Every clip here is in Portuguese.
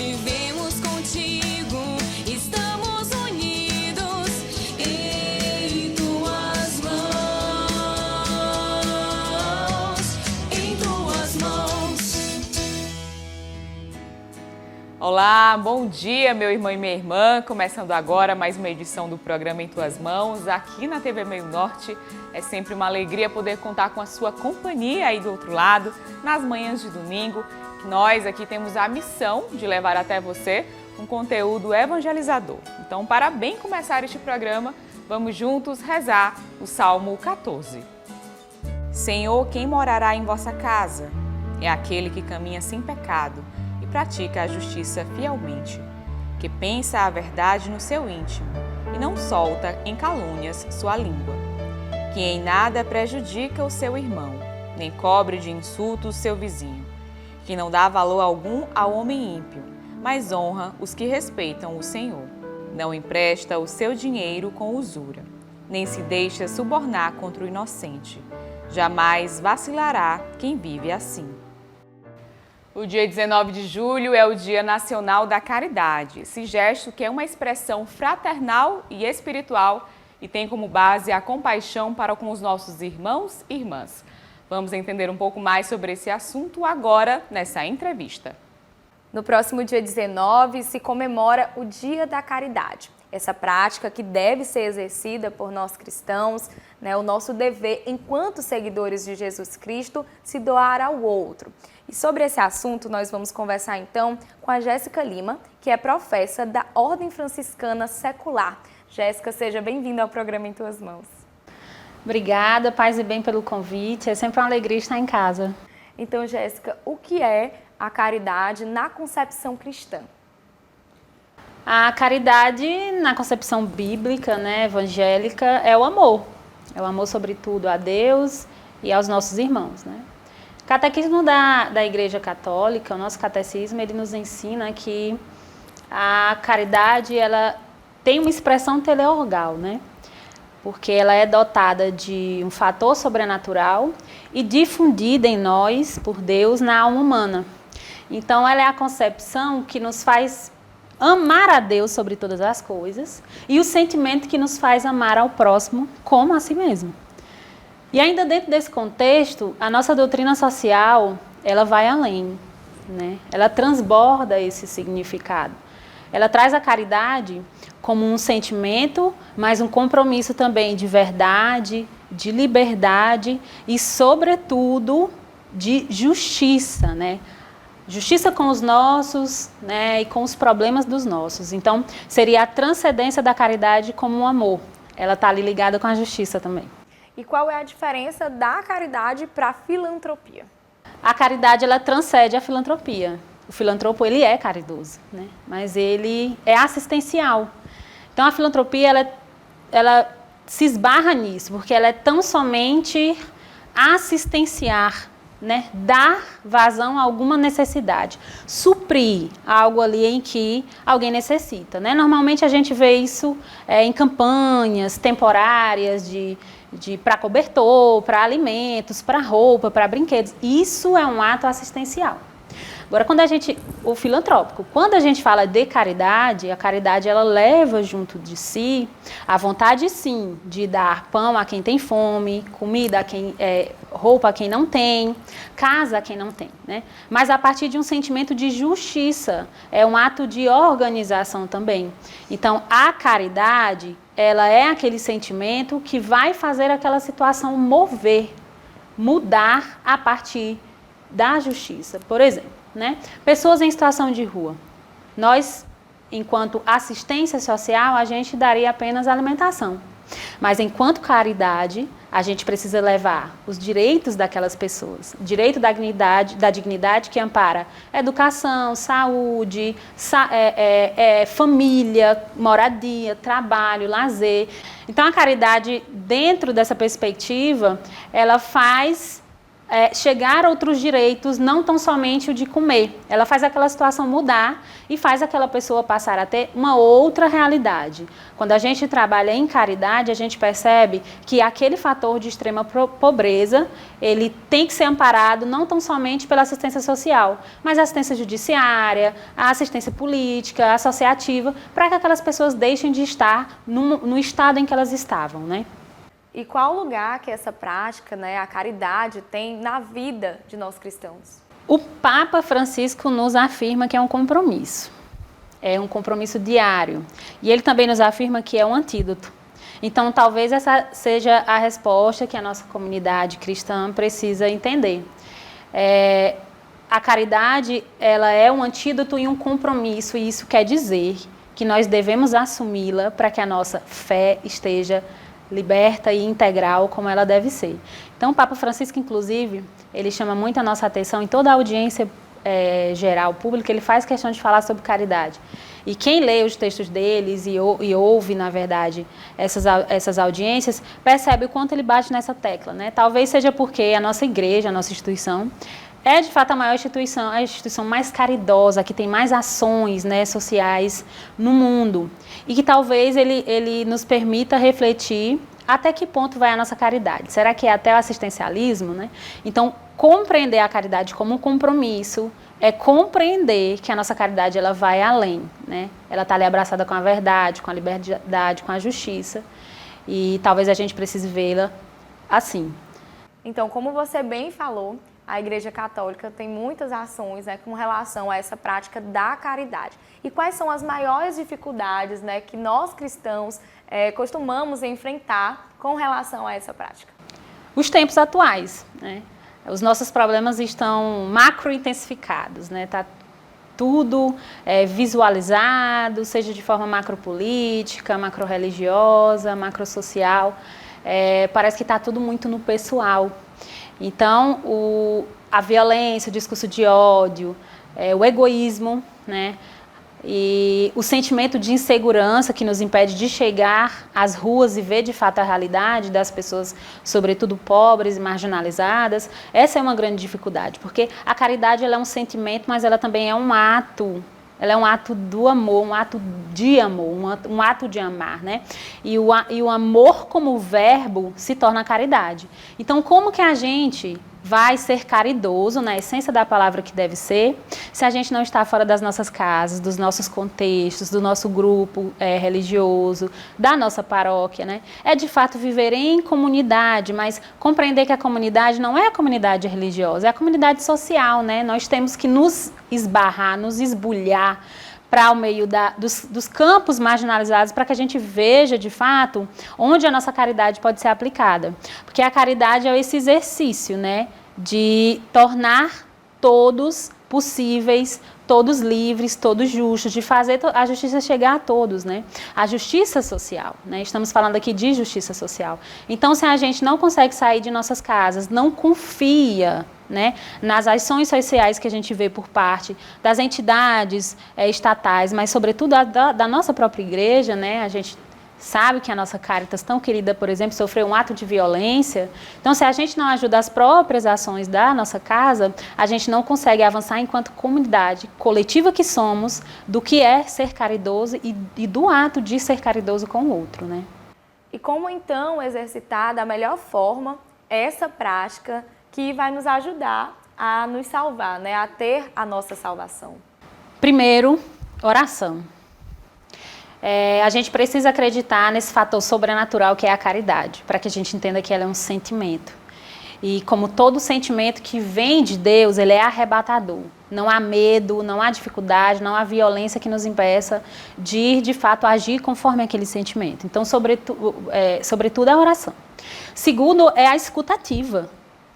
vivemos contigo, estamos unidos em tuas mãos, em tuas mãos. Olá, bom dia, meu irmão e minha irmã. Começando agora mais uma edição do programa Em Tuas Mãos, aqui na TV Meio Norte. É sempre uma alegria poder contar com a sua companhia aí do outro lado, nas manhãs de domingo. Nós aqui temos a missão de levar até você um conteúdo evangelizador. Então, para bem começar este programa, vamos juntos rezar o Salmo 14. Senhor, quem morará em vossa casa? É aquele que caminha sem pecado e pratica a justiça fielmente, que pensa a verdade no seu íntimo e não solta em calúnias sua língua, que em nada prejudica o seu irmão, nem cobre de insultos seu vizinho, que não dá valor algum ao homem ímpio, mas honra os que respeitam o Senhor. Não empresta o seu dinheiro com usura, nem se deixa subornar contra o inocente. Jamais vacilará quem vive assim. O dia 19 de julho é o Dia Nacional da Caridade, esse gesto que é uma expressão fraternal e espiritual e tem como base a compaixão para com os nossos irmãos e irmãs. Vamos entender um pouco mais sobre esse assunto agora nessa entrevista. No próximo dia 19 se comemora o Dia da Caridade. Essa prática que deve ser exercida por nós cristãos, o nosso dever enquanto seguidores de Jesus Cristo, se doar ao outro. E sobre esse assunto nós vamos conversar então com a Jéssica Lima, que é professa da Ordem Franciscana Secular. Jéssica, seja bem-vinda ao programa Em Tuas Mãos. Obrigada, paz e bem pelo convite. É sempre uma alegria estar em casa. Então, Jéssica, o que é a caridade na concepção cristã? A caridade na concepção bíblica, evangélica, é o amor. É o amor, sobretudo, a Deus e aos nossos irmãos, O Catecismo da Igreja Católica, o nosso catecismo, ele nos ensina que a caridade, ela tem uma expressão teleorgal, porque ela é dotada de um fator sobrenatural e difundida em nós, por Deus, na alma humana. Então, ela é a concepção que nos faz amar a Deus sobre todas as coisas e o sentimento que nos faz amar ao próximo como a si mesmo. E ainda dentro desse contexto, a nossa doutrina social, ela vai além, Ela transborda esse significado. Ela traz a caridade como um sentimento, mas um compromisso também de verdade, de liberdade e, sobretudo, de justiça, Justiça com os nossos, e com os problemas dos nossos. Então, seria a transcendência da caridade como um amor. Ela está ali ligada com a justiça também. E qual é a diferença da caridade para a filantropia? A caridade, ela transcende a filantropia. O filantropo, ele é caridoso, mas ele é assistencial. Então, a filantropia, ela se esbarra nisso, porque ela é tão somente assistenciar, dar vazão a alguma necessidade, suprir algo ali em que alguém necessita. Normalmente, a gente vê isso em campanhas temporárias para cobertor, para alimentos, para roupa, para brinquedos. Isso é um ato assistencial. Agora, o filantrópico, quando a gente fala de caridade, a caridade ela leva junto de si a vontade, sim, de dar pão a quem tem fome, comida roupa a quem não tem, casa a quem não tem, Mas a partir de um sentimento de justiça, é um ato de organização também. Então, a caridade, ela é aquele sentimento que vai fazer aquela situação mudar a partir da justiça. Por exemplo, pessoas em situação de rua. Nós, enquanto assistência social, a gente daria apenas alimentação. Mas, enquanto caridade, a gente precisa levar os direitos daquelas pessoas. Direito da dignidade que ampara educação, saúde, família, moradia, trabalho, lazer. Então, a caridade, dentro dessa perspectiva, ela faz chegar a outros direitos, não tão somente o de comer. Ela faz aquela situação mudar e faz aquela pessoa passar a ter uma outra realidade. Quando a gente trabalha em caridade, a gente percebe que aquele fator de extrema pobreza, ele tem que ser amparado não tão somente pela assistência social, mas a assistência judiciária, a assistência política, associativa, para que aquelas pessoas deixem de estar no estado em que elas estavam, né? E qual lugar que essa prática, né, a caridade, tem na vida de nós cristãos? O Papa Francisco nos afirma que é um compromisso diário. E ele também nos afirma que é um antídoto. Então, talvez essa seja a resposta que a nossa comunidade cristã precisa entender. A caridade, ela é um antídoto e um compromisso, e isso quer dizer que nós devemos assumi-la para que a nossa fé esteja liberta e integral como ela deve ser. Então, o Papa Francisco, inclusive, ele chama muito a nossa atenção em toda a audiência geral, pública, ele faz questão de falar sobre caridade. E quem lê os textos deles e ouve, na verdade, essas audiências, percebe o quanto ele bate nessa tecla, né? Talvez seja porque a nossa igreja, a nossa instituição, é de fato a maior instituição, a instituição mais caridosa, que tem mais ações, né, sociais no mundo. E que talvez ele nos permita refletir até que ponto vai a nossa caridade. Será que é até o assistencialismo, né? Então, compreender a caridade como um compromisso é compreender que a nossa caridade ela vai além, né? Ela está ali abraçada com a verdade, com a liberdade, com a justiça. E talvez a gente precise vê-la assim. Então, como você bem falou, a Igreja Católica tem muitas ações, né, com relação a essa prática da caridade. E quais são as maiores dificuldades, né, que nós cristãos costumamos enfrentar com relação a essa prática? Os tempos atuais, né? Os nossos problemas estão macro-intensificados, né? Tá tudo visualizado, seja de forma macropolítica, macro-religiosa, macro-social. Parece que está tudo muito no pessoal. Então, a violência, o discurso de ódio, o egoísmo, né? E o sentimento de insegurança que nos impede de chegar às ruas e ver de fato a realidade das pessoas, sobretudo pobres e marginalizadas, essa é uma grande dificuldade, porque a caridade ela é um sentimento, mas ela também é um ato. Ela é um ato do amor, um ato de amor, um ato de amar, né? E o amor como verbo se torna caridade. Então, como que a gente vai ser caridoso, na essência da palavra que deve ser, se a gente não está fora das nossas casas, dos nossos contextos, do nosso grupo religioso, da nossa paróquia, né? É de fato viver em comunidade, mas compreender que a comunidade não é a comunidade religiosa, é a comunidade social, né? Nós temos que nos esbarrar, nos esbulhar para o meio dos campos marginalizados, para que a gente veja, de fato, onde a nossa caridade pode ser aplicada. Porque a caridade é esse exercício, né, de tornar todos possíveis, todos livres, todos justos, de fazer a justiça chegar a todos, né? A justiça social, né? Estamos falando aqui de justiça social. Então, se a gente não consegue sair de nossas casas, não confia, né, nas ações sociais que a gente vê por parte das entidades estatais, mas sobretudo da nossa própria igreja, né? A gente sabe que a nossa Caritas, tão querida, por exemplo, sofreu um ato de violência. Então, se a gente não ajuda as próprias ações da nossa casa, a gente não consegue avançar enquanto comunidade coletiva que somos, do que é ser caridoso e do ato de ser caridoso com o outro, né? E como, então, exercitar da melhor forma essa prática que vai nos ajudar a nos salvar, né? A ter a nossa salvação? Primeiro, oração. A gente precisa acreditar nesse fator sobrenatural que é a caridade, para que a gente entenda que ela é um sentimento. E como todo sentimento que vem de Deus, ele é arrebatador. Não há medo, não há dificuldade, não há violência que nos impeça de fato, agir conforme aquele sentimento. Então, sobretudo a oração. Segundo, é a escutativa.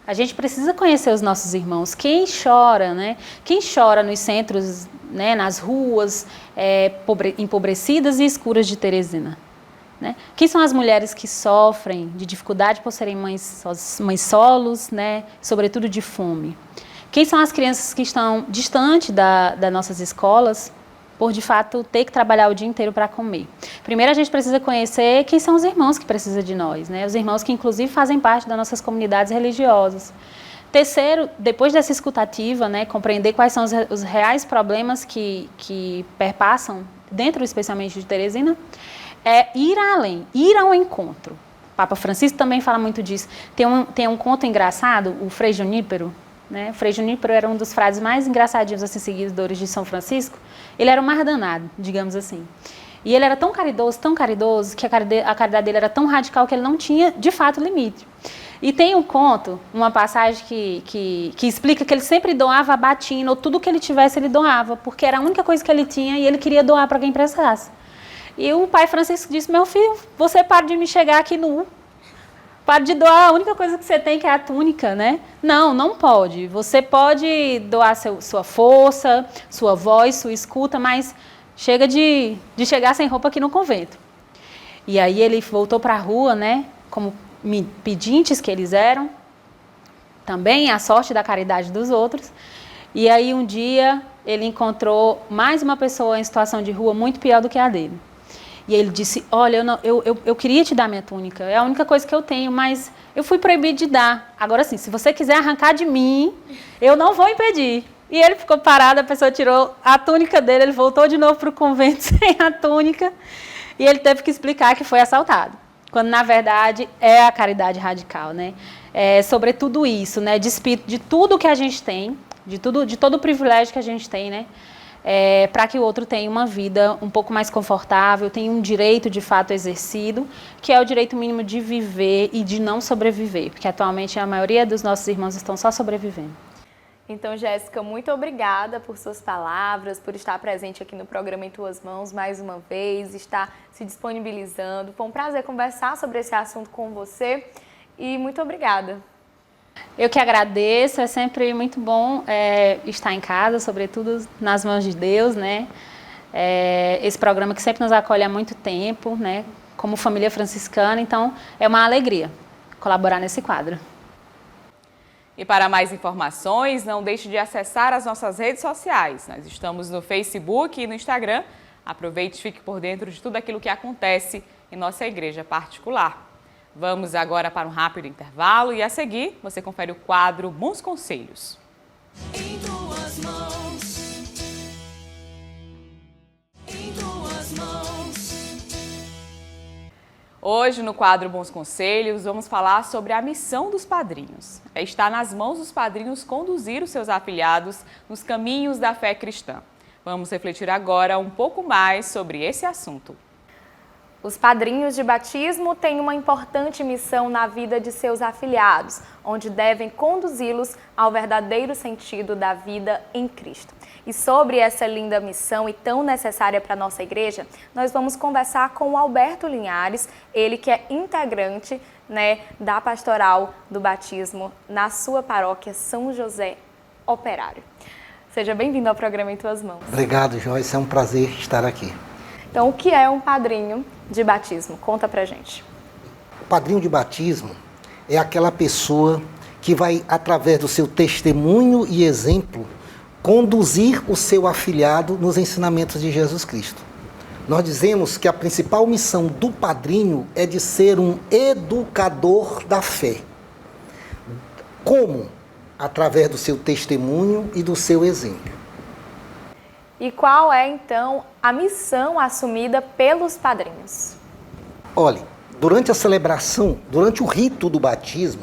A gente precisa conhecer os nossos irmãos. Quem chora, né? Quem chora nos centros, né, nas ruas empobrecidas e escuras de Teresina? Né? Quem são as mulheres que sofrem de dificuldade por serem mães solos, né? Sobretudo de fome? Quem são as crianças que estão distante das nossas escolas, por de fato ter que trabalhar o dia inteiro para comer? Primeiro a gente precisa conhecer quem são os irmãos que precisam de nós, né? Os irmãos que inclusive fazem parte das nossas comunidades religiosas, Terceiro, depois dessa escutativa, né, compreender quais são os reais problemas que perpassam, dentro especialmente de Teresina, é ir além, ir ao encontro. O Papa Francisco também fala muito disso. Tem um conto engraçado, o Frei Junípero, né? O Frei Junípero era um dos frades mais engraçadinhos, assim, seguidores de São Francisco. Ele era o mais danado, digamos assim. E ele era tão caridoso, que a caridade dele era tão radical que ele não tinha, de fato, limite. E tem um conto, uma passagem que explica que ele sempre doava a batina, ou tudo que ele tivesse ele doava, porque era a única coisa que ele tinha e ele queria doar para quem precisasse. E o pai Francisco disse, meu filho, você para de me chegar aqui nu, para de doar a única coisa que você tem, que é a túnica, né? Não pode. Você pode doar sua força, sua voz, sua escuta, mas chega de chegar sem roupa aqui no convento. E aí ele voltou para a rua, né, como pedintes que eles eram, também a sorte da caridade dos outros. E aí um dia ele encontrou mais uma pessoa em situação de rua muito pior do que a dele. E ele disse, olha, eu queria te dar minha túnica, é a única coisa que eu tenho, mas eu fui proibido de dar. Agora sim, se você quiser arrancar de mim, eu não vou impedir. E ele ficou parado, a pessoa tirou a túnica dele, ele voltou de novo para o convento sem a túnica, e ele teve que explicar que foi assaltado. Quando, na verdade, é a caridade radical, né? É sobre tudo isso, né? De tudo que a gente tem, de todo o privilégio que a gente tem, né? Para que o outro tenha uma vida um pouco mais confortável, tenha um direito de fato exercido, que é o direito mínimo de viver e de não sobreviver, porque atualmente a maioria dos nossos irmãos estão só sobrevivendo. Então, Jéssica, muito obrigada por suas palavras, por estar presente aqui no programa Em Tuas Mãos mais uma vez, estar se disponibilizando. Foi um prazer conversar sobre esse assunto com você e muito obrigada. Eu que agradeço, é sempre muito bom estar em casa, sobretudo nas mãos de Deus, né? Esse programa que sempre nos acolhe há muito tempo, né? Como família franciscana, então é uma alegria colaborar nesse quadro. E para mais informações, não deixe de acessar as nossas redes sociais. Nós estamos no Facebook e no Instagram. Aproveite e fique por dentro de tudo aquilo que acontece em nossa igreja particular. Vamos agora para um rápido intervalo e a seguir você confere o quadro Bons Conselhos. Em tuas mãos, em tuas mãos. Hoje, no quadro Bons Conselhos, vamos falar sobre a missão dos padrinhos. Está nas mãos dos padrinhos conduzir os seus afilhados nos caminhos da fé cristã. Vamos refletir agora um pouco mais sobre esse assunto. Os padrinhos de batismo têm uma importante missão na vida de seus afilhados, onde devem conduzi-los ao verdadeiro sentido da vida em Cristo. E sobre essa linda missão e tão necessária para a nossa igreja, nós vamos conversar com o Alberto Linhares, ele que é integrante, né, da pastoral do batismo na sua paróquia São José Operário. Seja bem-vindo ao programa Em Tuas Mãos. Obrigado, Joyce, é um prazer estar aqui. Então, o que é um padrinho de batismo? Conta pra gente. O padrinho de batismo é aquela pessoa que vai, através do seu testemunho e exemplo, conduzir o seu afilhado nos ensinamentos de Jesus Cristo. Nós dizemos que a principal missão do padrinho é de ser um educador da fé. Como? Através do seu testemunho e do seu exemplo. E qual é, então, a missão assumida pelos padrinhos? Olhe, durante a celebração, durante o rito do batismo,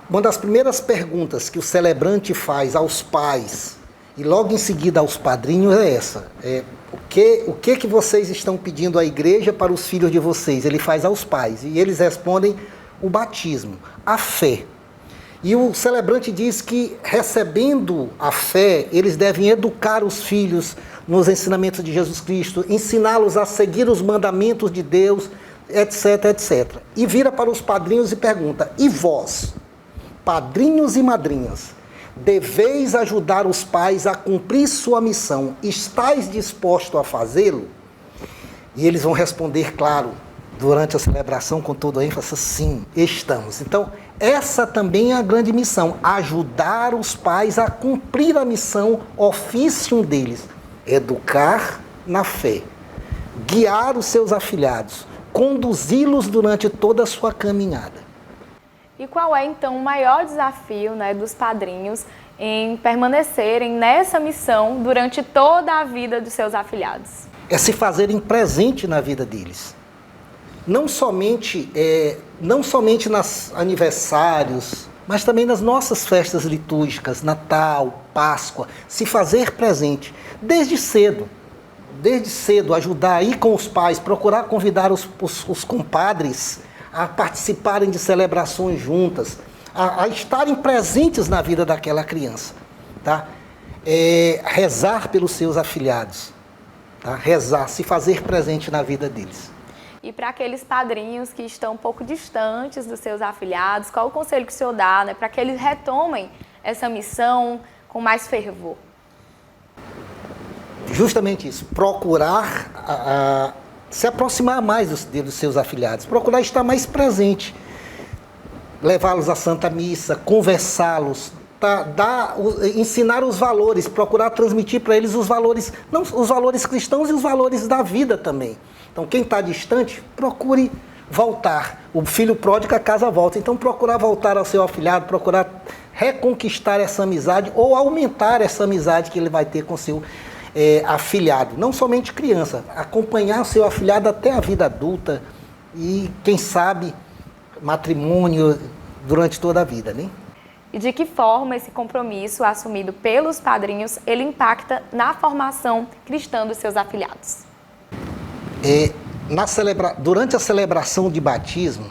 uma das primeiras perguntas que o celebrante faz aos pais e logo em seguida aos padrinhos é essa. O que vocês estão pedindo à igreja para os filhos de vocês? Ele faz aos pais e eles respondem o batismo, a fé. E o celebrante diz que, recebendo a fé, eles devem educar os filhos nos ensinamentos de Jesus Cristo, ensiná-los a seguir os mandamentos de Deus, etc, etc. E vira para os padrinhos e pergunta, e vós, padrinhos e madrinhas, deveis ajudar os pais a cumprir sua missão, estáis dispostos a fazê-lo? E eles vão responder, claro, durante a celebração, com todo ênfase, sim, estamos. Então, essa também é a grande missão, ajudar os pais a cumprir a missão, ofício deles, educar na fé, guiar os seus afilhados, conduzi-los durante toda a sua caminhada. E qual é, então, o maior desafio, né, dos padrinhos em permanecerem nessa missão durante toda a vida dos seus afilhados? É se fazerem presente na vida deles. Não somente nos aniversários, mas também nas nossas festas litúrgicas, Natal, Páscoa, se fazer presente desde cedo. Desde cedo, ajudar a ir com os pais, procurar convidar os compadres a participarem de celebrações juntas, a estarem presentes na vida daquela criança, tá? Rezar pelos seus afilhados, tá? Rezar, se fazer presente na vida deles. E para aqueles padrinhos que estão um pouco distantes dos seus afilhados, qual o conselho que o senhor dá, né, para que eles retomem essa missão com mais fervor? Justamente isso, procurar se aproximar mais dos seus afilhados, procurar estar mais presente, levá-los à Santa Missa, conversá-los, ensinar os valores, procurar transmitir para eles os valores, não, os valores cristãos e os valores da vida também. Então, quem está distante, procure voltar. O filho pródigo a casa volta. Então, procurar voltar ao seu afilhado, procurar reconquistar essa amizade ou aumentar essa amizade que ele vai ter com o seu afilhado. Não somente criança, acompanhar o seu afilhado até a vida adulta e, quem sabe, matrimônio durante toda a vida, né? E de que forma esse compromisso assumido pelos padrinhos, ele impacta na formação cristã dos seus afilhados? Durante a celebração de batismo,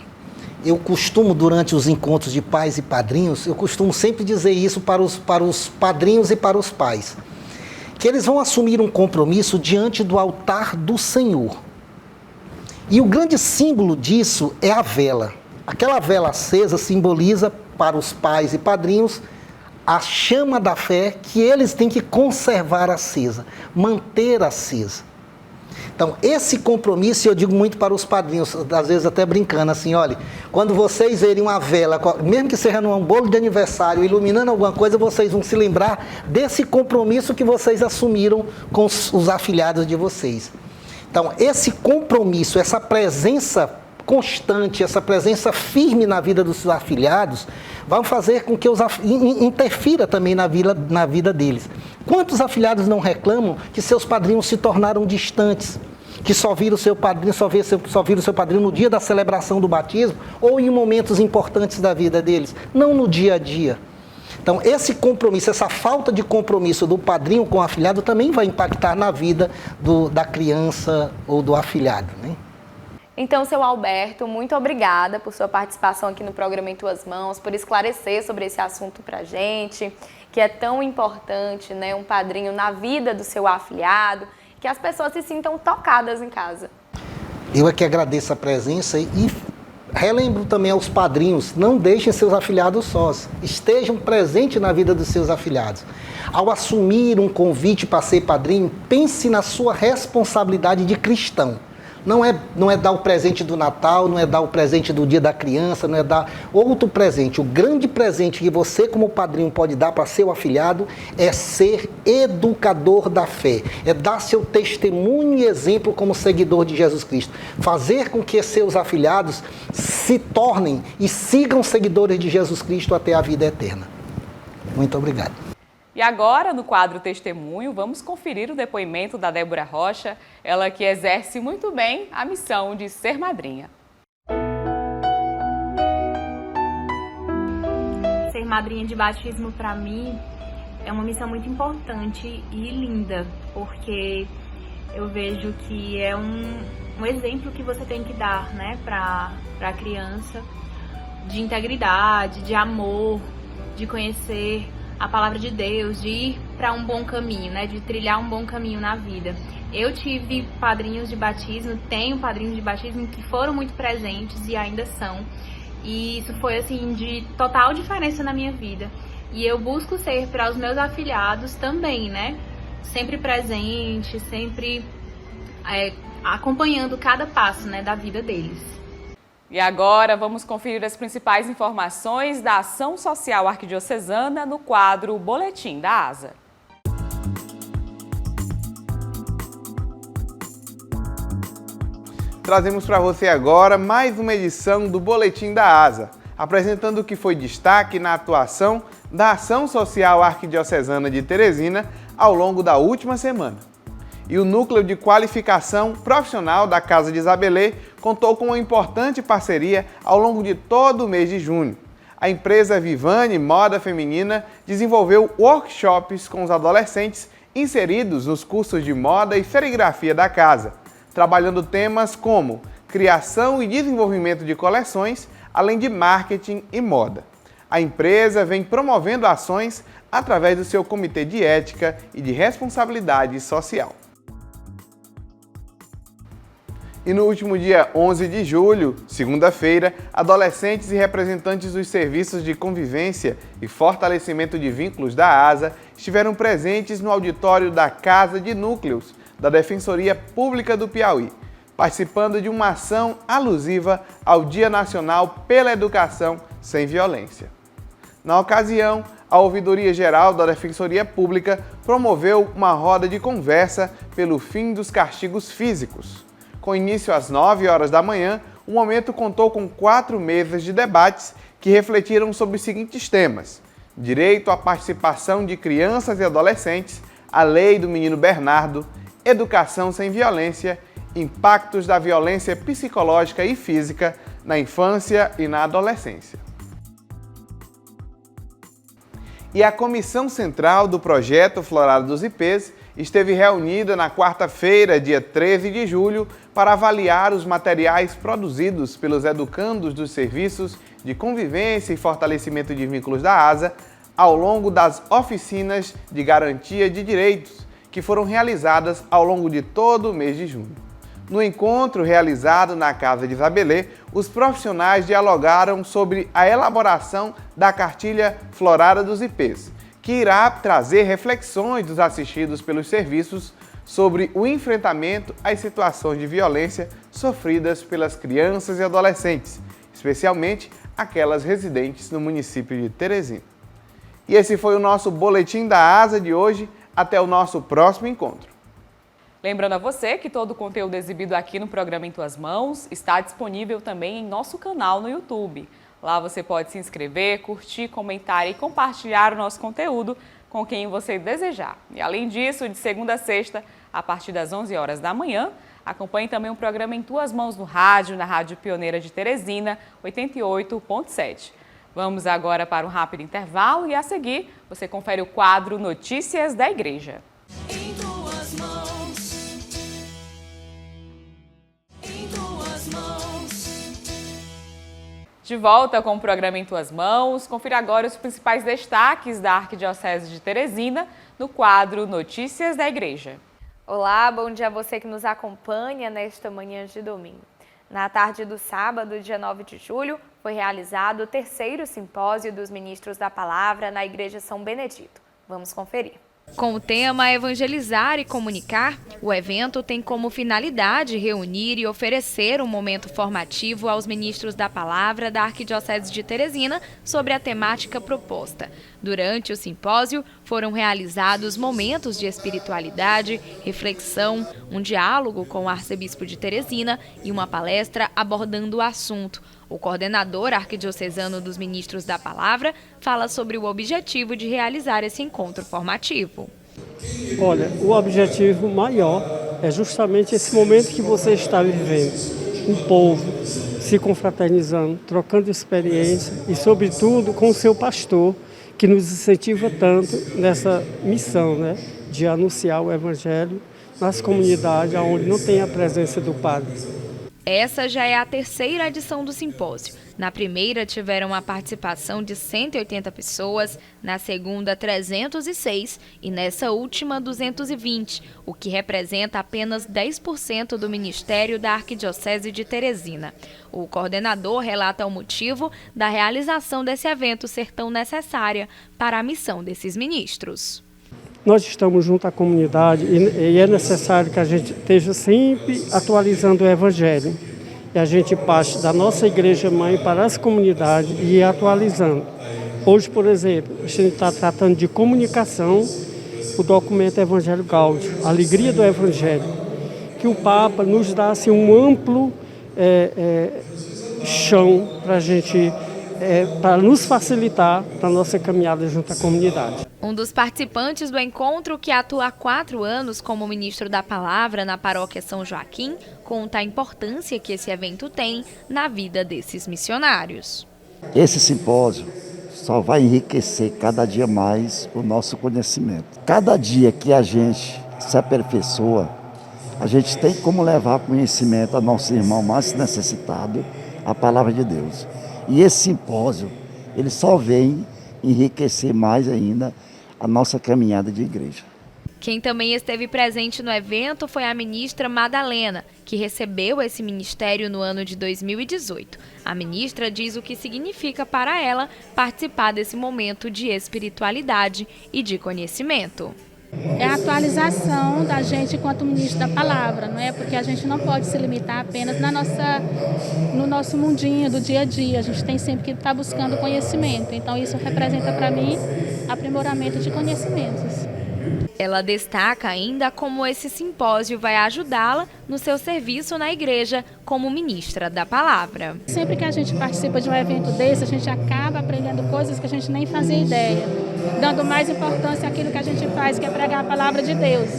eu costumo, durante os encontros de pais e padrinhos, eu costumo sempre dizer isso para os padrinhos e para os pais, que eles vão assumir um compromisso diante do altar do Senhor. E o grande símbolo disso é a vela. Aquela vela acesa simboliza para os pais e padrinhos a chama da fé que eles têm que conservar acesa, manter acesa. Então, esse compromisso eu digo muito para os padrinhos, às vezes até brincando assim, olha, quando vocês verem uma vela, mesmo que seja num bolo de aniversário, iluminando alguma coisa, vocês vão se lembrar desse compromisso que vocês assumiram com os afilhados de vocês. Então, esse compromisso, essa presença constante, essa presença firme na vida dos seus afilhados, vão fazer com que interfira também na vida deles. Quantos afilhados não reclamam que seus padrinhos se tornaram distantes, que só viram o seu padrinho, só viram o seu padrinho no dia da celebração do batismo ou em momentos importantes da vida deles, não no dia a dia. Então, esse compromisso, essa falta de compromisso do padrinho com o afilhado também vai impactar na vida da criança ou do afilhado, né? Então, seu Alberto, muito obrigada por sua participação aqui no programa Em Tuas Mãos, por esclarecer sobre esse assunto pra gente, que é tão importante, né, um padrinho na vida do seu afilhado, que as pessoas se sintam tocadas em casa. Eu é que agradeço a presença e relembro também aos padrinhos, não deixem seus afilhados sós, estejam presentes na vida dos seus afilhados. Ao assumir um convite para ser padrinho, pense na sua responsabilidade de cristão. Não é dar o presente do Natal, não é dar o presente do Dia da Criança, não é dar outro presente. O grande presente que você, como padrinho, pode dar para seu afilhado é ser educador da fé. É dar seu testemunho e exemplo como seguidor de Jesus Cristo. Fazer com que seus afilhados se tornem e sigam seguidores de Jesus Cristo até a vida eterna. Muito obrigado. E agora, no quadro Testemunho, vamos conferir o depoimento da Débora Rocha, ela que exerce muito bem a missão de ser madrinha. Ser madrinha de batismo, para mim, é uma missão muito importante e linda, porque eu vejo que é um exemplo que você tem que dar, né, para a criança, de integridade, de amor, de conhecer a palavra de Deus, de ir para um bom caminho, né, de trilhar um bom caminho na vida. Eu tive padrinhos de batismo, tenho padrinhos de batismo que foram muito presentes e ainda são. E isso foi, assim, de total diferença na minha vida. E eu busco ser para os meus afilhados também, né, sempre presente, sempre acompanhando cada passo, né, da vida deles. E agora vamos conferir as principais informações da Ação Social Arquidiocesana no quadro Boletim da ASA. Trazemos para você agora mais uma edição do Boletim da ASA. apresentando o que foi destaque na atuação da Ação Social Arquidiocesana de Teresina ao longo da última semana. E o Núcleo de Qualificação Profissional da Casa de Isabelê contou com uma importante parceria ao longo de todo o mês de junho. A empresa Vivane Moda Feminina desenvolveu workshops com os adolescentes inseridos nos cursos de moda e serigrafia da casa, trabalhando temas como criação e desenvolvimento de coleções, além de marketing e moda. A empresa vem promovendo ações através do seu comitê de ética e de responsabilidade social. E no último dia 11 de julho, segunda-feira, adolescentes e representantes dos serviços de convivência e fortalecimento de vínculos da ASA estiveram presentes no auditório da Casa de Núcleos da Defensoria Pública do Piauí, participando de uma ação alusiva ao Dia Nacional pela Educação Sem Violência. Na ocasião, a Ouvidoria Geral da Defensoria Pública promoveu uma roda de conversa pelo fim dos castigos físicos. Com início às 9 horas da manhã, o momento contou com 4 mesas de debates que refletiram sobre os seguintes temas: direito à participação de crianças e adolescentes, a lei do menino Bernardo, educação sem violência, impactos da violência psicológica e física na infância e na adolescência. E a Comissão Central do Projeto Florada dos IPs esteve reunida na quarta-feira, dia 13 de julho, para avaliar os materiais produzidos pelos educandos dos serviços de convivência e fortalecimento de vínculos da ASA ao longo das oficinas de garantia de direitos, que foram realizadas ao longo de todo o mês de junho. No encontro realizado na Casa de Isabelê, os profissionais dialogaram sobre a elaboração da cartilha Florada dos IPs, que irá trazer reflexões dos assistidos pelos serviços sobre o enfrentamento às situações de violência sofridas pelas crianças e adolescentes, especialmente aquelas residentes no município de Teresina. E esse foi o nosso Boletim da ASA de hoje. Até o nosso próximo encontro. Lembrando a você que todo o conteúdo exibido aqui no programa Em Tuas Mãos está disponível também em nosso canal no YouTube. Lá você pode se inscrever, curtir, comentar e compartilhar o nosso conteúdo com quem você desejar. E além disso, de segunda a sexta, a partir das 11 horas da manhã, acompanhe também o programa Em Tuas Mãos no rádio, na Rádio Pioneira de Teresina, 88.7. Vamos agora para um rápido intervalo e a seguir você confere o quadro Notícias da Igreja. Em tuas mãos. Em tuas mãos. De volta com o programa Em Tuas Mãos, confira agora os principais destaques da Arquidiocese de Teresina no quadro Notícias da Igreja. Olá, bom dia a você que nos acompanha nesta manhã de domingo. Na tarde do sábado, dia 9 de julho, foi realizado o 3º Simpósio dos Ministros da Palavra na Igreja São Benedito. Vamos conferir. Com o tema Evangelizar e Comunicar, o evento tem como finalidade reunir e oferecer um momento formativo aos ministros da Palavra da Arquidiocese de Teresina sobre a temática proposta. Durante o simpósio, foram realizados momentos de espiritualidade, reflexão, um diálogo com o arcebispo de Teresina e uma palestra abordando o assunto. O coordenador arquidiocesano dos ministros da Palavra fala sobre o objetivo de realizar esse encontro formativo. Olha, o objetivo maior é justamente esse momento que você está vivendo. Um povo se confraternizando, trocando experiência e, sobretudo, com o seu pastor, que nos incentiva tanto nessa missão, né, de anunciar o Evangelho nas comunidades onde não tem a presença do padre. Essa já é a 3ª edição do simpósio. Na primeira tiveram a participação de 180 pessoas, na segunda 306 e nessa última 220, o que representa apenas 10% do ministério da Arquidiocese de Teresina. O coordenador relata o motivo da realização desse evento ser tão necessária para a missão desses ministros. Nós estamos junto à comunidade e é necessário que a gente esteja sempre atualizando o Evangelho. E a gente passe da nossa igreja-mãe para as comunidades e ir atualizando. Hoje, por exemplo, a gente está tratando de comunicação, o documento Evangelho Gáudio, a alegria do Evangelho, que o Papa nos dá assim, um amplo chão para a gente para nos facilitar para a nossa caminhada junto à comunidade. Um dos participantes do encontro, que atua há 4 anos como ministro da Palavra na paróquia São Joaquim, conta a importância que esse evento tem na vida desses missionários. Esse simpósio só vai enriquecer cada dia mais o nosso conhecimento. Cada dia que a gente se aperfeiçoa, a gente tem como levar conhecimento ao nosso irmão mais necessitado, a palavra de Deus. E esse simpósio, ele só vem enriquecer mais ainda a nossa caminhada de igreja. Quem também esteve presente no evento foi a ministra Madalena, que recebeu esse ministério no ano de 2018. A ministra diz o que significa para ela participar desse momento de espiritualidade e de conhecimento. É a atualização da gente enquanto ministro da palavra, não é? Porque a gente não pode se limitar apenas no nosso mundinho do dia a dia. A gente tem sempre que estar buscando conhecimento. Então isso representa para mim aprimoramento de conhecimentos. Ela destaca ainda como esse simpósio vai ajudá-la no seu serviço na igreja como ministra da palavra. Sempre que a gente participa de um evento desse, a gente acaba aprendendo coisas que a gente nem fazia ideia, dando mais importância àquilo que a gente faz, que é pregar a palavra de Deus.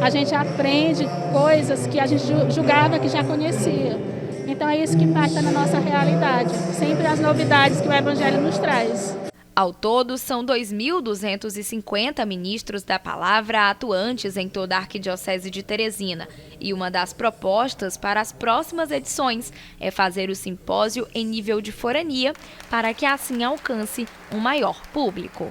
A gente aprende coisas que a gente julgava que já conhecia. Então é isso que impacta na nossa realidade, sempre as novidades que o Evangelho nos traz. Ao todo, são 2.250 ministros da palavra atuantes em toda a Arquidiocese de Teresina. E uma das propostas para as próximas edições é fazer o simpósio em nível de forania, para que assim alcance um maior público.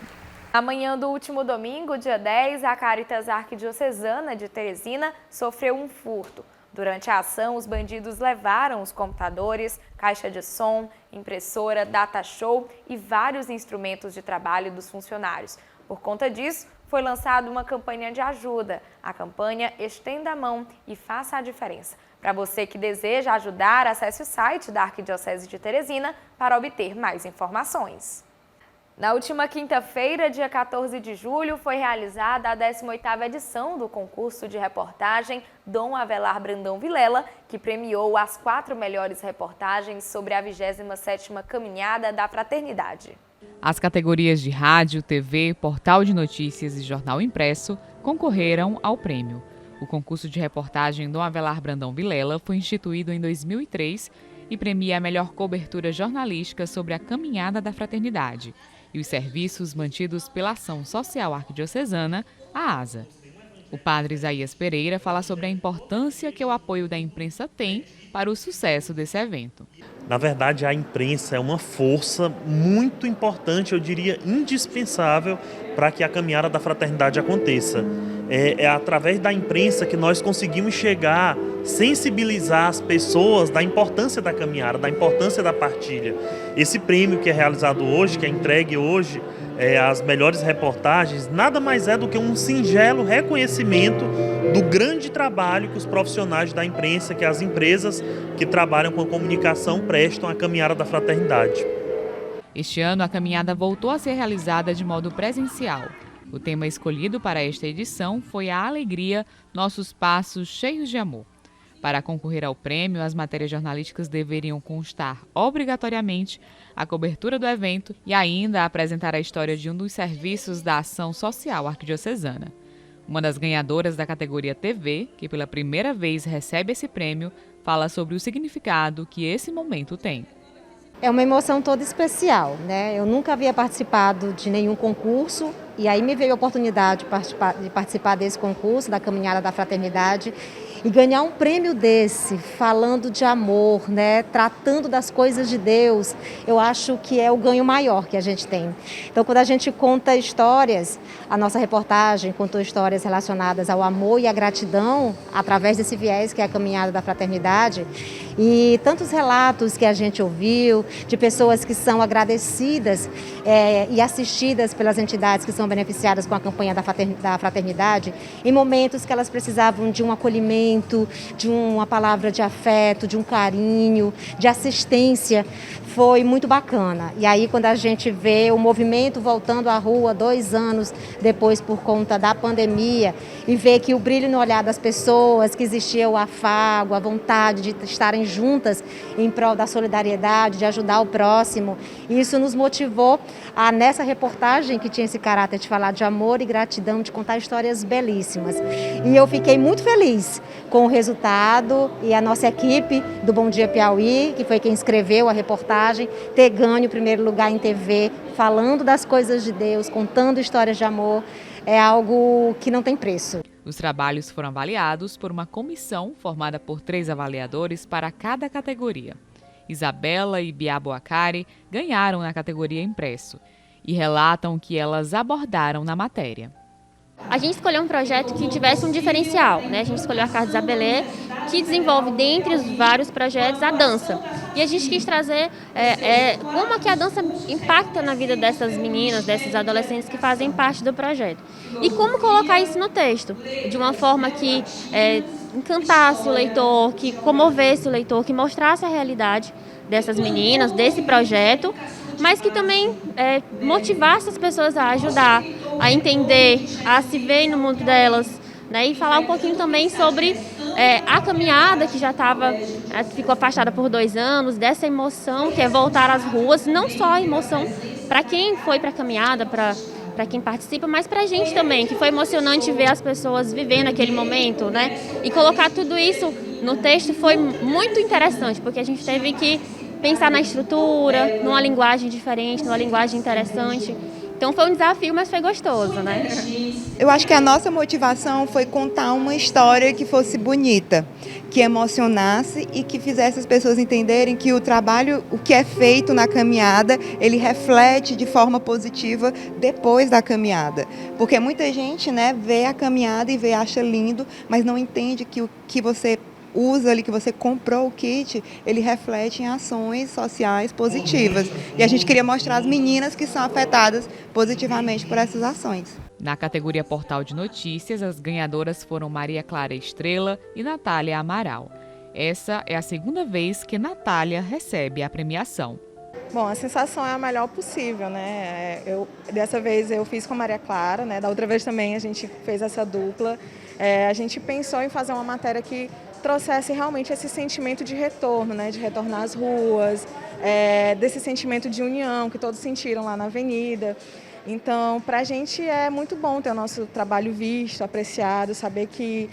Amanhã do último domingo, dia 10, a Caritas Arquidiocesana de Teresina sofreu um furto. Durante a ação, os bandidos levaram os computadores, caixa de som, impressora, data show e vários instrumentos de trabalho dos funcionários. Por conta disso, foi lançada uma campanha de ajuda. A campanha Estenda a Mão e Faça a Diferença. Para você que deseja ajudar, acesse o site da Arquidiocese de Teresina para obter mais informações. Na última quinta-feira, dia 14 de julho, foi realizada a 18ª edição do concurso de reportagem Dom Avelar Brandão Vilela, que premiou as 4 melhores reportagens sobre a 27ª Caminhada da Fraternidade. As categorias de rádio, TV, portal de notícias e jornal impresso concorreram ao prêmio. O concurso de reportagem Dom Avelar Brandão Vilela foi instituído em 2003 e premia a melhor cobertura jornalística sobre a Caminhada da Fraternidade e os serviços mantidos pela Ação Social Arquidiocesana, a ASA. O padre Isaías Pereira fala sobre a importância que o apoio da imprensa tem para o sucesso desse evento. Na verdade, a imprensa é uma força muito importante, eu diria indispensável, para que a caminhada da fraternidade aconteça. É através da imprensa que nós conseguimos chegar, sensibilizar as pessoas da importância da caminhada, da importância da partilha. Esse prêmio que é realizado hoje, que é entregue hoje, as melhores reportagens, nada mais é do que um singelo reconhecimento do grande trabalho que os profissionais da imprensa, que as empresas que trabalham com a comunicação prestam à caminhada da fraternidade. Este ano, a caminhada voltou a ser realizada de modo presencial. O tema escolhido para esta edição foi a alegria, nossos passos cheios de amor. Para concorrer ao prêmio, as matérias jornalísticas deveriam constar obrigatoriamente a cobertura do evento e ainda apresentar a história de um dos serviços da Ação Social Arquidiocesana. Uma das ganhadoras da categoria TV, que pela primeira vez recebe esse prêmio, fala sobre o significado que esse momento tem. É uma emoção toda especial, né? Eu nunca havia participado de nenhum concurso e aí me veio a oportunidade de participar desse concurso, da Caminhada da Fraternidade, e ganhar um prêmio desse, falando de amor, né? Tratando das coisas de Deus, eu acho que é o ganho maior que a gente tem. Então, quando a gente conta histórias, a nossa reportagem contou histórias relacionadas ao amor e à gratidão, através desse viés que é a Caminhada da Fraternidade, e tantos relatos que a gente ouviu de pessoas que são agradecidas e assistidas pelas entidades que são beneficiadas com a campanha da fraternidade, em momentos que elas precisavam de um acolhimento, de uma palavra de afeto, de um carinho, de assistência, foi muito bacana. E aí, quando a gente vê o movimento voltando à rua 2 anos depois por conta da pandemia, e vê que o brilho no olhar das pessoas, que existia o afago, a vontade de estarem juntas em prol da solidariedade, de ajudar o próximo, isso nos motivou a, nessa reportagem que tinha esse caráter de falar de amor e gratidão, de contar histórias belíssimas. E eu fiquei muito feliz com o resultado e a nossa equipe do Bom Dia Piauí, que foi quem escreveu a reportagem, ter ganho o primeiro lugar em TV, falando das coisas de Deus, contando histórias de amor, é algo que não tem preço. Os trabalhos foram avaliados por uma comissão formada por 3 avaliadores para cada categoria. Isabela e Bia Boacari ganharam na categoria impresso e relatam o que elas abordaram na matéria. A gente escolheu um projeto que tivesse um diferencial, né? A gente escolheu a Casa Isabelê, que desenvolve, dentre os vários projetos, a dança. E a gente quis trazer como é que a dança impacta na vida dessas meninas, desses adolescentes que fazem parte do projeto. E como colocar isso no texto, de uma forma que encantasse o leitor, que comovesse o leitor, que mostrasse a realidade dessas meninas, desse projeto, mas que também motivasse as pessoas a ajudar, a entender, a se ver no mundo delas, né? E falar um pouquinho também sobre a caminhada que já ficou afastada por 2 anos, dessa emoção que é voltar às ruas, não só a emoção para quem foi para a caminhada, para quem participa, mas para a gente também, que foi emocionante ver as pessoas vivendo aquele momento, né? E colocar tudo isso no texto foi muito interessante, porque a gente teve que pensar na estrutura, numa linguagem diferente, numa linguagem interessante. Então foi um desafio, mas foi gostoso, né? Eu acho que a nossa motivação foi contar uma história que fosse bonita, que emocionasse e que fizesse as pessoas entenderem que o trabalho, o que é feito na caminhada, ele reflete de forma positiva depois da caminhada. Porque muita gente, né, vê a caminhada e acha lindo, mas não entende que o que você usa ali, que você comprou o kit, ele reflete em ações sociais positivas. E a gente queria mostrar as meninas que são afetadas positivamente por essas ações. Na categoria Portal de Notícias, as ganhadoras foram Maria Clara Estrela e Natália Amaral. Essa é a 2ª vez que Natália recebe a premiação. Bom, a sensação é a melhor possível, né? Dessa vez eu fiz com a Maria Clara, né? Da outra vez também a gente fez essa dupla. A gente pensou em fazer uma matéria que trouxesse realmente esse sentimento de retorno, né? De retornar às ruas, desse sentimento de união que todos sentiram lá na avenida. Então, para a gente é muito bom ter o nosso trabalho visto, apreciado, saber que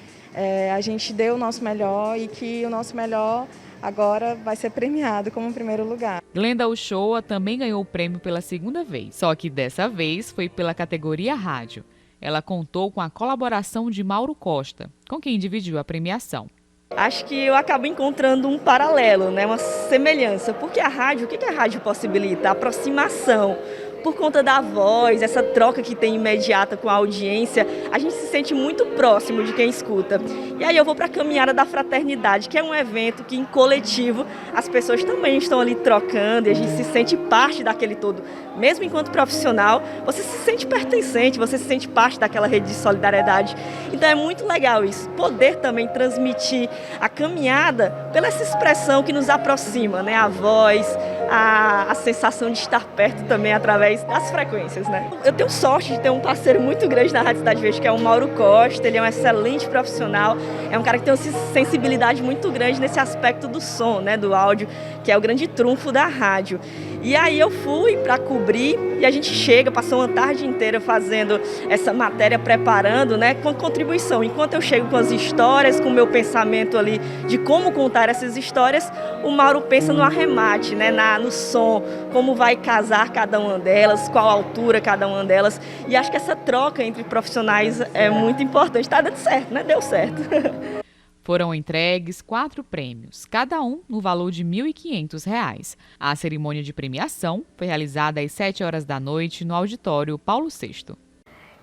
a gente deu o nosso melhor e que o nosso melhor agora vai ser premiado como primeiro lugar. Glenda Uchoa também ganhou o prêmio pela 2ª vez, só que dessa vez foi pela categoria rádio. Ela contou com a colaboração de Mauro Costa, com quem dividiu a premiação. Acho que eu acabo encontrando um paralelo, né? Uma semelhança, porque a rádio, o que a rádio possibilita? A aproximação. Por conta da voz, essa troca que tem imediata com a audiência, a gente se sente muito próximo de quem escuta. E aí eu vou para a Caminhada da Fraternidade, que é um evento que em coletivo as pessoas também estão ali trocando e a gente se sente parte daquele todo. Mesmo enquanto profissional, você se sente pertencente, você se sente parte daquela rede de solidariedade. Então é muito legal isso, poder também transmitir a caminhada pela essa expressão que nos aproxima, né? A voz, a sensação de estar perto também através das frequências, né? Eu tenho sorte de ter um parceiro muito grande na Rádio Cidade Verde, que é o Mauro Costa. Ele é um excelente profissional, é um cara que tem uma sensibilidade muito grande nesse aspecto do som, né? Do áudio, que é o grande trunfo da rádio. E aí eu fui para cobrir e a gente passou uma tarde inteira fazendo essa matéria, preparando, né, com contribuição. Enquanto eu chego com as histórias, com o meu pensamento ali de como contar essas histórias, o Mauro pensa no arremate, né, no som, como vai casar cada uma delas, qual altura cada uma delas. E acho que essa troca entre profissionais é muito importante. Tá dando certo, né? Deu certo. Foram entregues 4 prêmios, cada um no valor de R$ 1.500. A cerimônia de premiação foi realizada às 19h no auditório Paulo VI.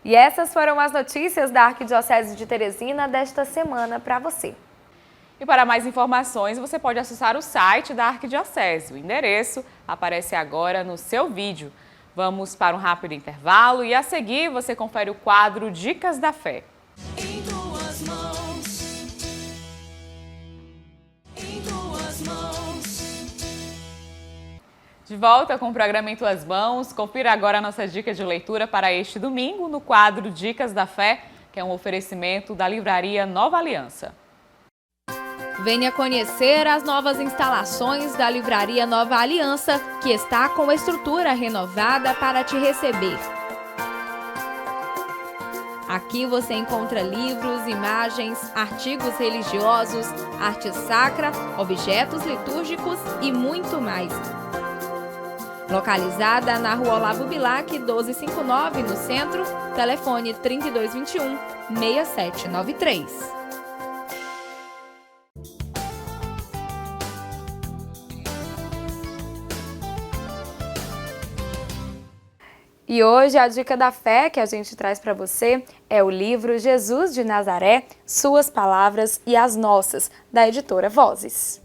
E essas foram as notícias da Arquidiocese de Teresina desta semana para você. E para mais informações, você pode acessar o site da Arquidiocese. O endereço aparece agora no seu vídeo. Vamos para um rápido intervalo e a seguir você confere o quadro Dicas da Fé. Em tuas mãos. Em tuas mãos. De volta com o programa Em Tuas Mãos. Confira agora a nossa dica de leitura para este domingo no quadro Dicas da Fé, que é um oferecimento da livraria Nova Aliança. Venha conhecer as novas instalações da Livraria Nova Aliança, que está com estrutura renovada para te receber. Aqui você encontra livros, imagens, artigos religiosos, arte sacra, objetos litúrgicos e muito mais. Localizada na Rua Olavo Bilac, 1259, no centro, telefone 3221-6793. E hoje a dica da fé que a gente traz para você é o livro Jesus de Nazaré, Suas Palavras e as Nossas, da editora Vozes.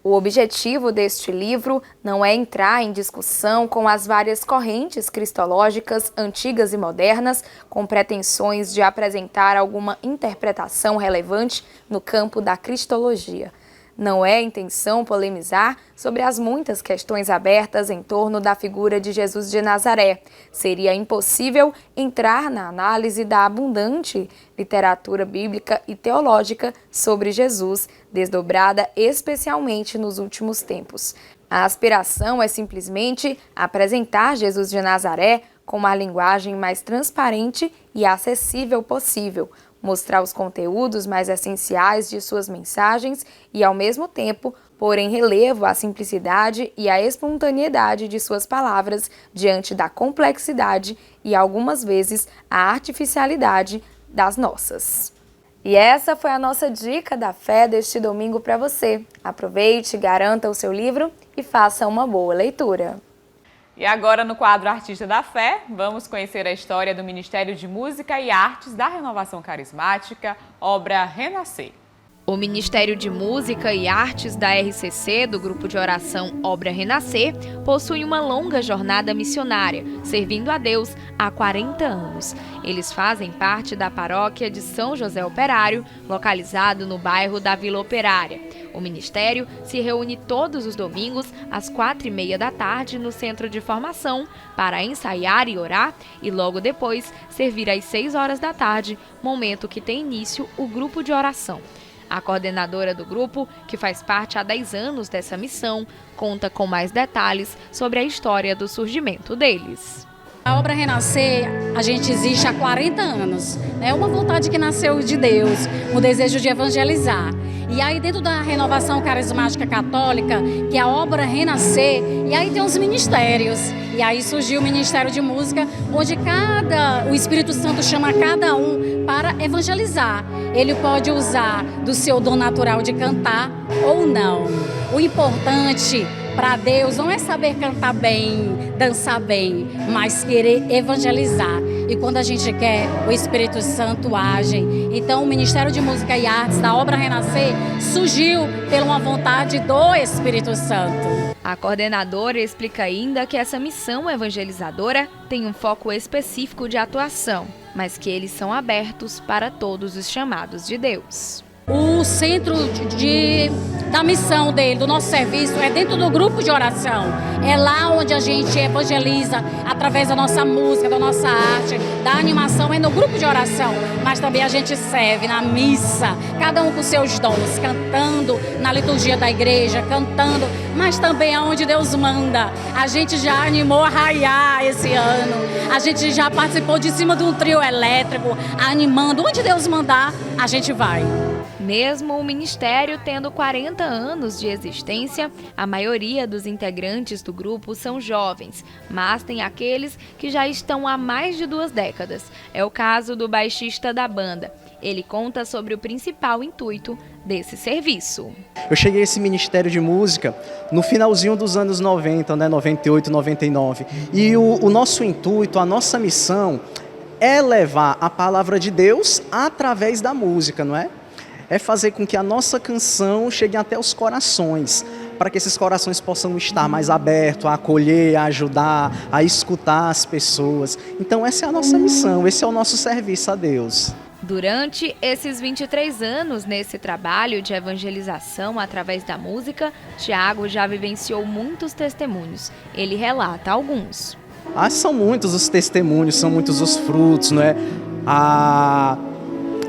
O objetivo deste livro não é entrar em discussão com as várias correntes cristológicas antigas e modernas, com pretensões de apresentar alguma interpretação relevante no campo da cristologia. Não é a intenção polemizar sobre as muitas questões abertas em torno da figura de Jesus de Nazaré. Seria impossível entrar na análise da abundante literatura bíblica e teológica sobre Jesus, desdobrada especialmente nos últimos tempos. A aspiração é simplesmente apresentar Jesus de Nazaré com uma linguagem mais transparente e acessível possível, mostrar os conteúdos mais essenciais de suas mensagens e, ao mesmo tempo, pôr em relevo a simplicidade e a espontaneidade de suas palavras diante da complexidade e, algumas vezes, a artificialidade das nossas. E essa foi a nossa dica da fé deste domingo para você. Aproveite, garanta o seu livro e faça uma boa leitura. E agora, no quadro Artista da Fé, vamos conhecer a história do Ministério de Música e Artes da Renovação Carismática, Obra Renascer. O Ministério de Música e Artes da RCC, do Grupo de Oração Obra Renascer, possui uma longa jornada missionária, servindo a Deus há 40 anos. Eles fazem parte da paróquia de São José Operário, localizado no bairro da Vila Operária. O Ministério se reúne todos os domingos às 4h30 da tarde no Centro de Formação para ensaiar e orar e logo depois servir às 6 horas da tarde, momento que tem início o grupo de oração. A coordenadora do grupo, que faz parte há 10 anos dessa missão, conta com mais detalhes sobre a história do surgimento deles. A Obra Renascer, a gente existe há 40 anos. É uma vontade que nasceu de Deus, um desejo de evangelizar. E aí dentro da Renovação Carismática Católica, que é a Obra Renascer, e aí tem os ministérios. E aí surgiu o Ministério de Música, onde o Espírito Santo chama cada um para evangelizar. Ele pode usar do seu dom natural de cantar ou não. O importante para Deus não é saber cantar bem, dançar bem, mas querer evangelizar. E quando a gente quer, o Espírito Santo age. Então, o Ministério de Música e Artes da Obra Renascer surgiu pela uma vontade do Espírito Santo. A coordenadora explica ainda que essa missão evangelizadora tem um foco específico de atuação, mas que eles são abertos para todos os chamados de Deus. O centro da missão dele, do nosso serviço, é dentro do grupo de oração. É lá onde a gente evangeliza através da nossa música, da nossa arte, da animação, é no grupo de oração. Mas também a gente serve na missa, cada um com seus dons, cantando na liturgia da igreja, cantando, mas também aonde Deus manda. A gente já animou a Arraiá esse ano, a gente já participou de cima de um trio elétrico, animando. Onde Deus mandar, a gente vai. Mesmo o Ministério tendo 40 anos de existência, a maioria dos integrantes do grupo são jovens, mas tem aqueles que já estão há mais de 2 décadas. É o caso do baixista da banda. Ele conta sobre o principal intuito desse serviço. Eu cheguei a esse Ministério de Música no finalzinho dos anos 90, 98, 99. E o nosso intuito, a nossa missão é levar a palavra de Deus através da música, não é? É fazer com que a nossa canção chegue até os corações, para que esses corações possam estar mais abertos a acolher, a ajudar, a escutar as pessoas. Então essa é a nossa missão, esse é o nosso serviço a Deus. Durante esses 23 anos nesse trabalho de evangelização através da música, Tiago já vivenciou muitos testemunhos. Ele relata alguns. São muitos os testemunhos, são muitos os frutos, não é? A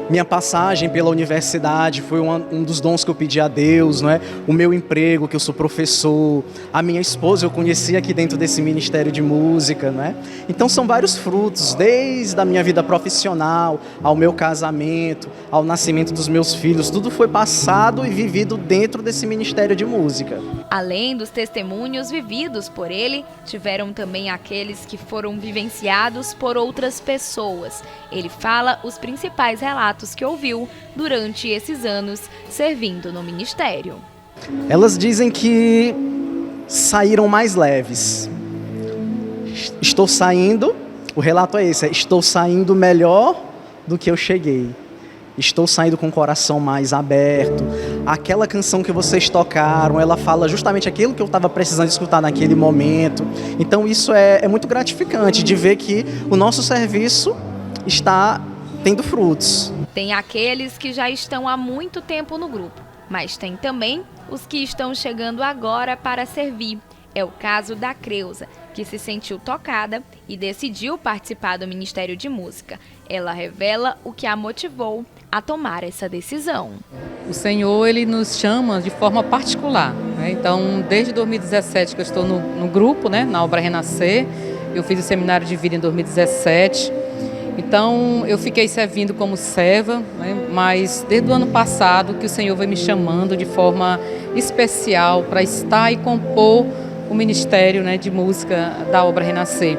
minha passagem pela universidade foi um dos dons que eu pedi a Deus, não é? O meu emprego, que eu sou professor, a minha esposa eu conheci aqui dentro desse ministério de música, não é? Então são vários frutos, desde a minha vida profissional, ao meu casamento, ao nascimento dos meus filhos, tudo foi passado e vivido dentro desse ministério de música. Além dos testemunhos vividos por ele, tiveram também aqueles que foram vivenciados por outras pessoas. Ele fala os principais relatos que ouviu durante esses anos servindo no ministério. Elas dizem que saíram mais leves. Estou saindo, o relato é esse, estou saindo melhor do que eu cheguei. Estou saindo com o coração mais aberto. Aquela canção que vocês tocaram, ela fala justamente aquilo que eu estava precisando escutar naquele momento. Então isso é muito gratificante de ver que o nosso serviço está tendo frutos. Tem aqueles que já estão há muito tempo no grupo, mas tem também os que estão chegando agora para servir. É o caso da Creuza, que se sentiu tocada e decidiu participar do Ministério de Música. Ela revela o que a motivou a tomar essa decisão. O Senhor, Ele nos chama de forma particular, né? Então, desde 2017 que eu estou no grupo, né, na Obra Renascer, eu fiz o seminário de vida em 2017. Então, eu fiquei servindo como serva, né? Mas desde o ano passado que o Senhor vem me chamando de forma especial para estar e compor o ministério, né, de música da Obra Renascer.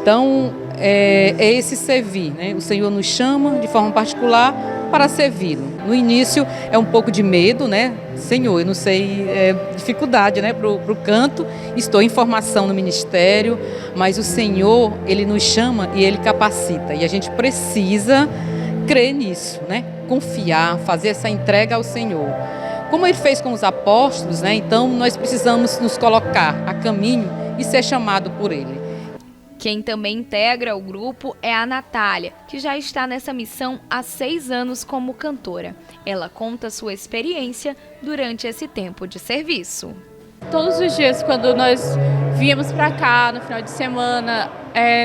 Então, é esse servir, né? O Senhor nos chama de forma particular para servi-lo. No início é um pouco de medo, né? Senhor, eu não sei, dificuldade, né, para o canto, estou em formação no ministério, mas o Senhor, Ele nos chama e Ele capacita, e a gente precisa crer nisso, né? Confiar, fazer essa entrega ao Senhor. Como Ele fez com os apóstolos, né? Então nós precisamos nos colocar a caminho e ser chamado por Ele. Quem também integra o grupo é a Natália, que já está nessa missão há 6 anos como cantora. Ela conta sua experiência durante esse tempo de serviço. Todos os dias, quando nós viemos para cá, no final de semana,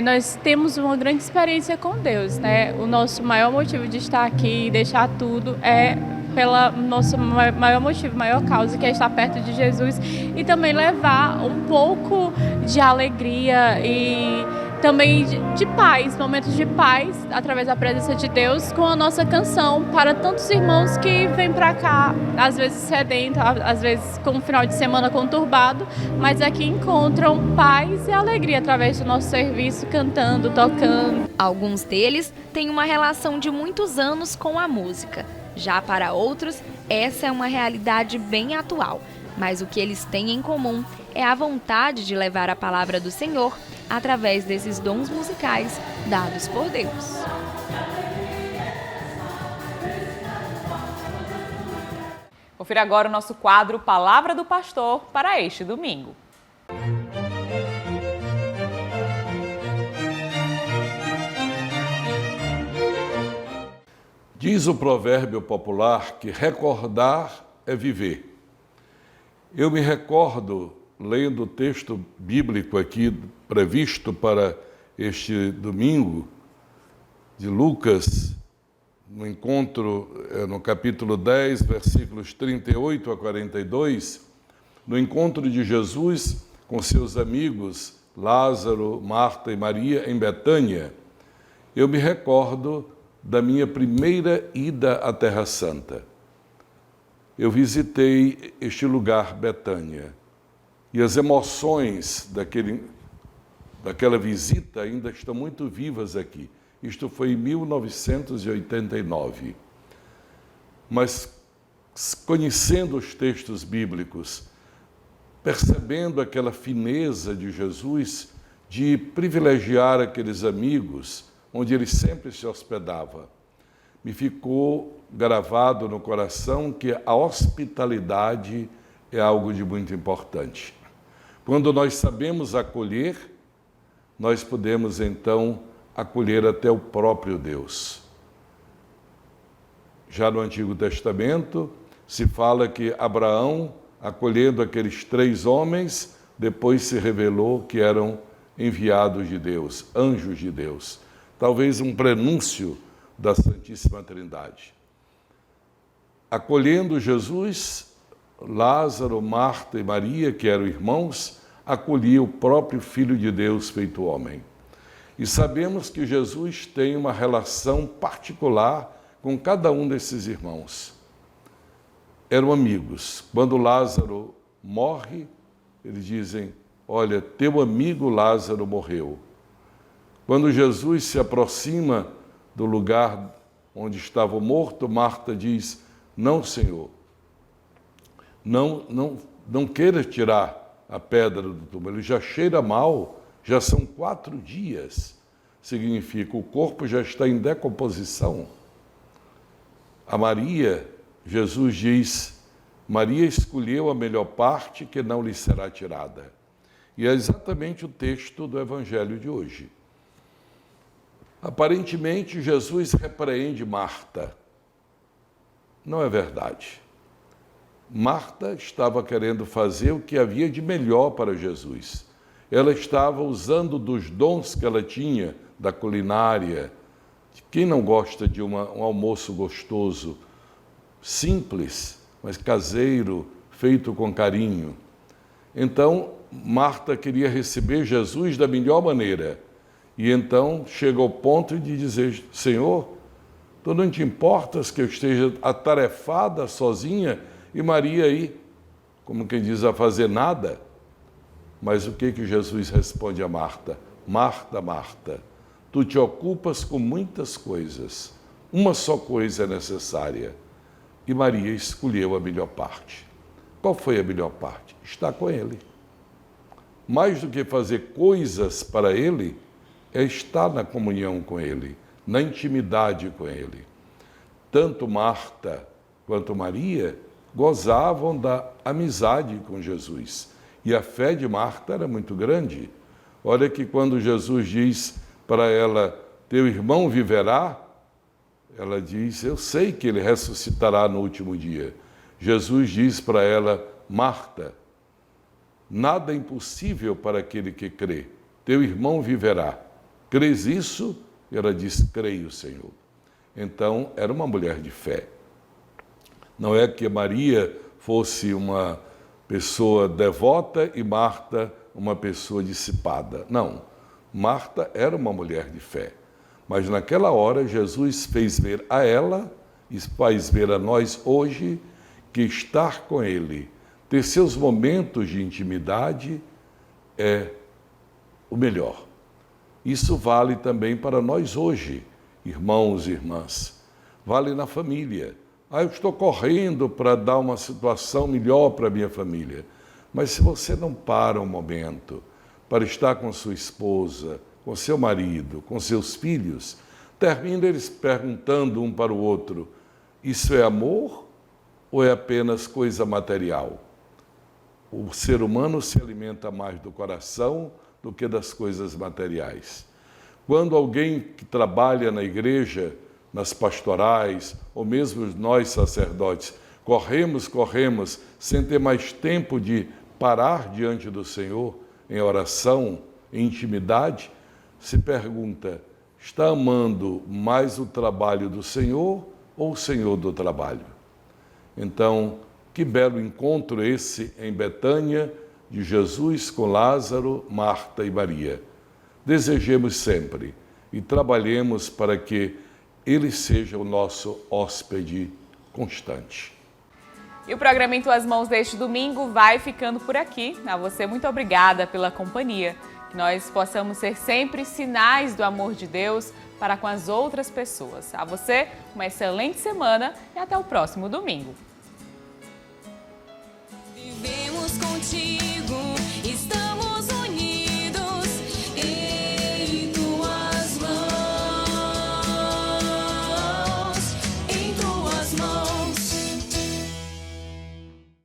nós temos uma grande experiência com Deus, né? O nosso maior motivo de estar aqui e deixar tudo é pela nosso maior motivo, maior causa, que é estar perto de Jesus e também levar um pouco de alegria e também de paz, momentos de paz, através da presença de Deus, com a nossa canção, para tantos irmãos que vêm para cá, às vezes sedentos, às vezes com um final de semana conturbado, mas aqui encontram paz e alegria através do nosso serviço, cantando, tocando. Alguns deles têm uma relação de muitos anos com a música. Já para outros, essa é uma realidade bem atual. Mas o que eles têm em comum é a vontade de levar a palavra do Senhor através desses dons musicais dados por Deus. Confira agora o nosso quadro Palavra do Pastor para este domingo. Diz o provérbio popular que recordar é viver. Eu me recordo, lendo o texto bíblico aqui previsto para este domingo, de Lucas, no encontro no capítulo 10, versículos 38 a 42, no encontro de Jesus com seus amigos Lázaro, Marta e Maria em Betânia, eu me recordo da minha primeira ida à Terra Santa. Eu visitei este lugar, Betânia, e as emoções daquela visita ainda estão muito vivas aqui. Isto foi em 1989. Mas, conhecendo os textos bíblicos, percebendo aquela fineza de Jesus de privilegiar aqueles amigos onde ele sempre se hospedava, me ficou gravado no coração que a hospitalidade é algo de muito importante. Quando nós sabemos acolher, nós podemos então acolher até o próprio Deus. Já no Antigo Testamento, se fala que Abraão, acolhendo aqueles 3 homens, depois se revelou que eram enviados de Deus, anjos de Deus. Talvez um prenúncio da Santíssima Trindade. Acolhendo Jesus, Lázaro, Marta e Maria, que eram irmãos, acolhiam o próprio Filho de Deus feito homem. E sabemos que Jesus tem uma relação particular com cada um desses irmãos. Eram amigos. Quando Lázaro morre, eles dizem, olha, teu amigo Lázaro morreu. Quando Jesus se aproxima do lugar onde estava o morto, Marta diz, não, Senhor, não queira tirar a pedra do túmulo, ele já cheira mal, já são 4 dias. Significa, o corpo já está em decomposição. A Maria, Jesus diz, Maria escolheu a melhor parte que não lhe será tirada. E é exatamente o texto do Evangelho de hoje. Aparentemente, Jesus repreende Marta. Não é verdade. Marta estava querendo fazer o que havia de melhor para Jesus. Ela estava usando dos dons que ela tinha, da culinária. Quem não gosta de um almoço gostoso, simples, mas caseiro, feito com carinho? Então, Marta queria receber Jesus da melhor maneira. E então chega ao ponto de dizer, Senhor, tu não te importas que eu esteja atarefada, sozinha, e Maria aí, como quem diz, a fazer nada? Mas o que Jesus responde a Marta? Marta, Marta, tu te ocupas com muitas coisas, uma só coisa é necessária. E Maria escolheu a melhor parte. Qual foi a melhor parte? Estar com Ele. Mais do que fazer coisas para Ele, é estar na comunhão com Ele, na intimidade com Ele. Tanto Marta quanto Maria gozavam da amizade com Jesus. E a fé de Marta era muito grande. Olha que quando Jesus diz para ela, teu irmão viverá, ela diz, eu sei que ele ressuscitará no último dia. Jesus diz para ela, Marta, nada é impossível para aquele que crê. Teu irmão viverá. Crês isso? Ela diz, creio, Senhor. Então, era uma mulher de fé. Não é que Maria fosse uma pessoa devota e Marta uma pessoa dissipada. Não. Marta era uma mulher de fé. Mas naquela hora, Jesus fez ver a ela e faz ver a nós hoje que estar com Ele, ter seus momentos de intimidade é o melhor. Isso vale também para nós hoje, irmãos e irmãs. Vale na família. Eu estou correndo para dar uma situação melhor para a minha família. Mas se você não para um momento para estar com sua esposa, com seu marido, com seus filhos, termina eles perguntando um para o outro, isso é amor ou é apenas coisa material? O ser humano se alimenta mais do coração do que das coisas materiais. Quando alguém que trabalha na igreja, nas pastorais, ou mesmo nós sacerdotes, corremos, sem ter mais tempo de parar diante do Senhor, em oração, em intimidade, se pergunta, está amando mais o trabalho do Senhor ou o Senhor do trabalho? Então, que belo encontro esse em Betânia, de Jesus com Lázaro, Marta e Maria. Desejemos sempre e trabalhemos para que Ele seja o nosso hóspede constante. E o programa Em Tuas Mãos deste domingo vai ficando por aqui. A você, muito obrigada pela companhia. Que nós possamos ser sempre sinais do amor de Deus para com as outras pessoas. A você, uma excelente semana e até o próximo domingo. Vivemos contigo.